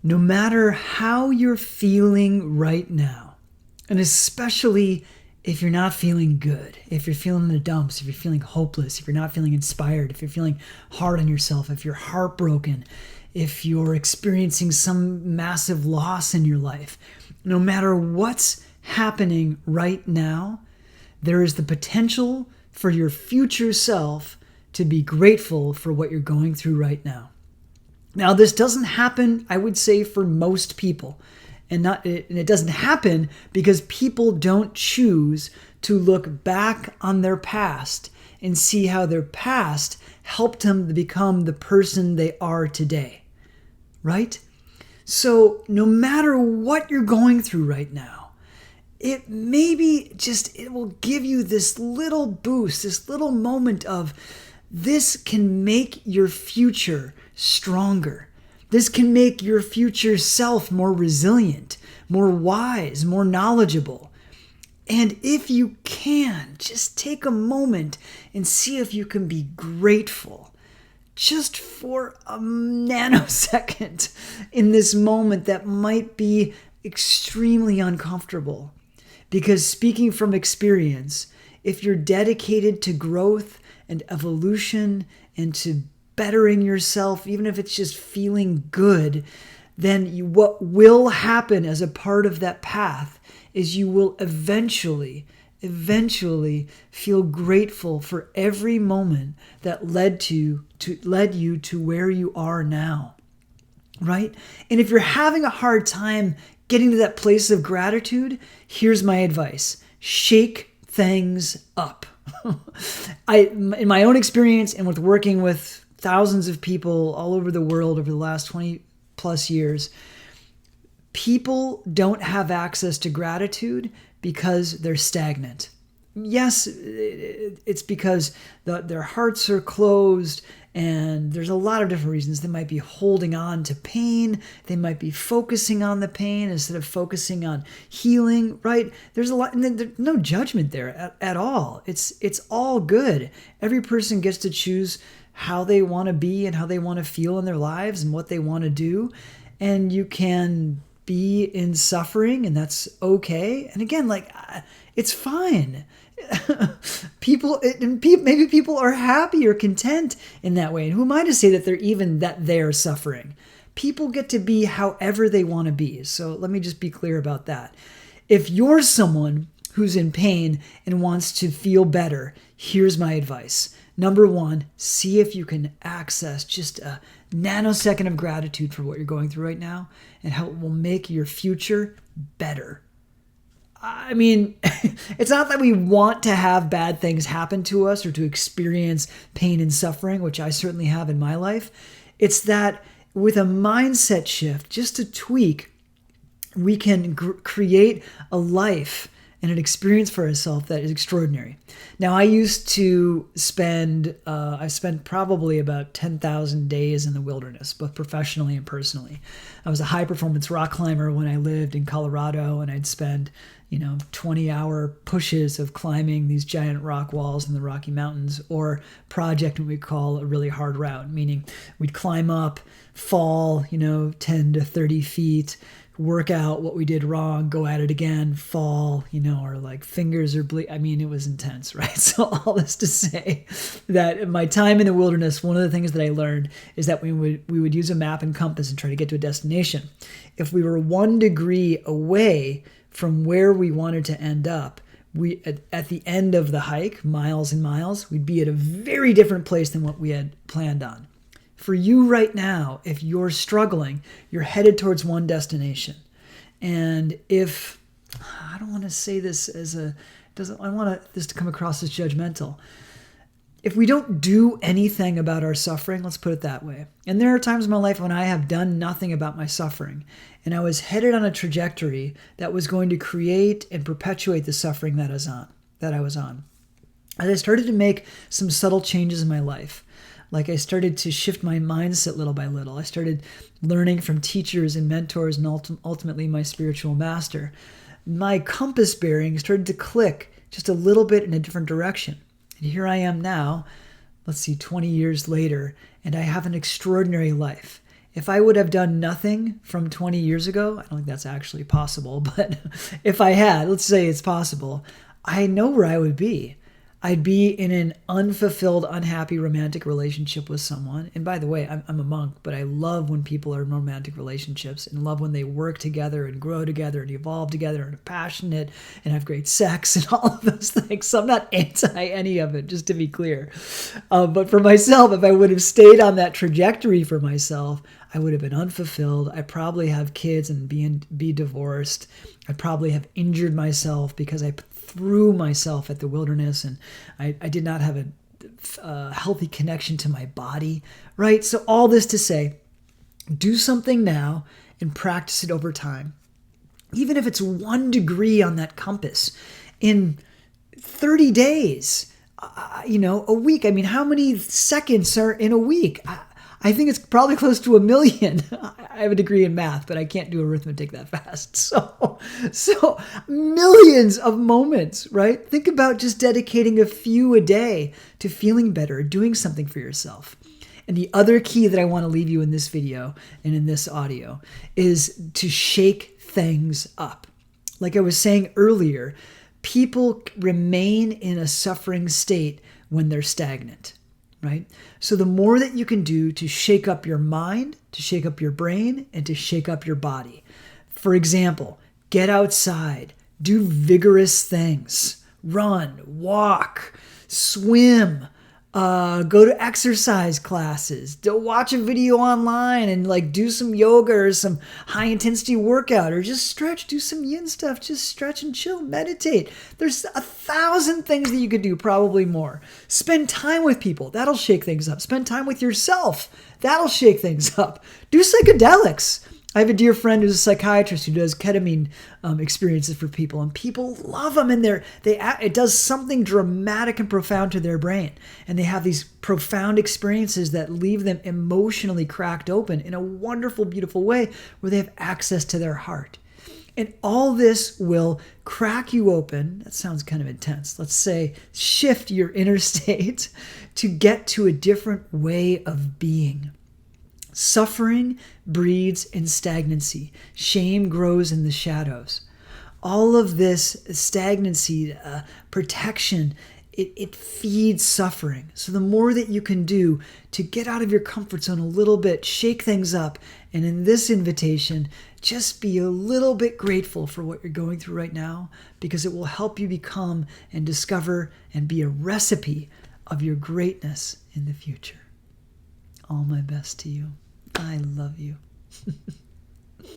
No matter how you're feeling right now, and especially if you're not feeling good, if you're feeling the dumps, if you're feeling hopeless, if you're not feeling inspired, if you're feeling hard on yourself, if you're heartbroken, if you're experiencing some massive loss in your life, no matter what's happening right now, there is the potential for your future self to be grateful for what you're going through right now. Now, this doesn't happen, I would say, for most people. And it doesn't happen because people don't choose to look back on their past and see how their past helped them to become the person they are today. Right? So no matter what you're going through right now, it will give you this little boost, this little moment of this can make your future stronger. This can make your future self more resilient, more wise, more knowledgeable. And if you can, just take a moment and see if you can be grateful just for a nanosecond in this moment that might be extremely uncomfortable. Because speaking from experience, if you're dedicated to growth and evolution and to bettering yourself, even if it's just feeling good, then what will happen as a part of that path is you will eventually feel grateful for every moment that led you to where you are now, right? And if you're having a hard time getting to that place of gratitude, here's my advice: shake things up. In my own experience and with working with thousands of people all over the world over the last 20 plus years, people don't have access to gratitude because they're stagnant. Yes, it's because their hearts are closed, and there's a lot of different reasons. They might be holding on to pain. They might be focusing on the pain instead of focusing on healing, right? There's a lot, and there's no judgment there at all. It's all good. Every person gets to choose how they want to be and how they want to feel in their lives and what they want to do. And you can be in suffering, and that's okay. And again, it's fine. Maybe people are happy or content in that way. And who am I to say that they're suffering? People get to be however they want to be. So let me just be clear about that. If you're someone who's in pain and wants to feel better, here's my advice. Number one, see if you can access just a nanosecond of gratitude for what you're going through right now and how it will make your future better. I mean, it's not that we want to have bad things happen to us or to experience pain and suffering, which I certainly have in my life. It's that with a mindset shift, just a tweak, we can create a life and an experience for ourselves that is extraordinary. Now, I spent probably about 10,000 days in the wilderness, both professionally and personally. I was a high performance rock climber when I lived in Colorado, and I'd spend 20-hour pushes of climbing these giant rock walls in the Rocky Mountains, or project what we call a really hard route, meaning we'd climb up, fall, 10 to 30 feet, work out what we did wrong, go at it again, fall, our fingers are bleeding. I mean, it was intense, right? So all this to say that in my time in the wilderness, one of the things that I learned is that we would use a map and compass and try to get to a destination. If we were 1 degree away from where we wanted to end up, we at the end of the hike, miles and miles, we'd be at a very different place than what we had planned on. For you right now, if you're struggling, you're headed towards one destination. And if, I don't want to say this I want this to come across as judgmental. If we don't do anything about our suffering, let's put it that way. And there are times in my life when I have done nothing about my suffering, and I was headed on a trajectory that was going to create and perpetuate the suffering that I was on. As I started to make some subtle changes in my life, like I started to shift my mindset little by little. I started learning from teachers and mentors and ultimately my spiritual master. My compass bearing started to click just a little bit in a different direction. And here I am now, 20 years later, and I have an extraordinary life. If I would have done nothing from 20 years ago, I don't think that's actually possible, but if I had, let's say it's possible, I know where I would be. I'd be in an unfulfilled, unhappy romantic relationship with someone. And by the way, I'm a monk, but I love when people are in romantic relationships and love when they work together and grow together and evolve together and are passionate and have great sex and all of those things. So I'm not anti any of it, just to be clear. But for myself, if I would have stayed on that trajectory for myself, I would have been unfulfilled. I'd probably have kids and be divorced. I'd probably have injured myself because I threw myself at the wilderness, and I did not have a healthy connection to my body, right? So all this to say, do something now and practice it over time. Even if it's 1 degree on that compass in 30 days, a week. I mean, how many seconds are in a week? I think it's probably close to 1 million. I have a degree in math, but I can't do arithmetic that fast. So millions of moments, right? Think about just dedicating a few a day to feeling better, doing something for yourself. And the other key that I want to leave you in this video and in this audio is to shake things up. Like I was saying earlier, people remain in a suffering state when they're stagnant. Right? So the more that you can do to shake up your mind, to shake up your brain, and to shake up your body. For example, get outside, do vigorous things, run, walk, swim, go to exercise classes, watch a video online and do some yoga or some high intensity workout, or just stretch, do some yin stuff, just stretch and chill, meditate. There's 1,000 things that you could do, probably more. Spend time with people. That'll shake things up. Spend time with yourself. That'll shake things up. Do psychedelics. I have a dear friend who's a psychiatrist who does ketamine experiences for people, and people love them. And it does something dramatic and profound to their brain, and they have these profound experiences that leave them emotionally cracked open in a wonderful, beautiful way, where they have access to their heart. And all this will crack you open. That sounds kind of intense. Let's say shift your inner state to get to a different way of being. Suffering breeds in stagnancy. Shame grows in the shadows. All of this stagnancy, protection, it feeds suffering. So the more that you can do to get out of your comfort zone a little bit, shake things up, and in this invitation, just be a little bit grateful for what you're going through right now, because it will help you become and discover and be a recipe of your greatness in the future. All my best to you. I love you.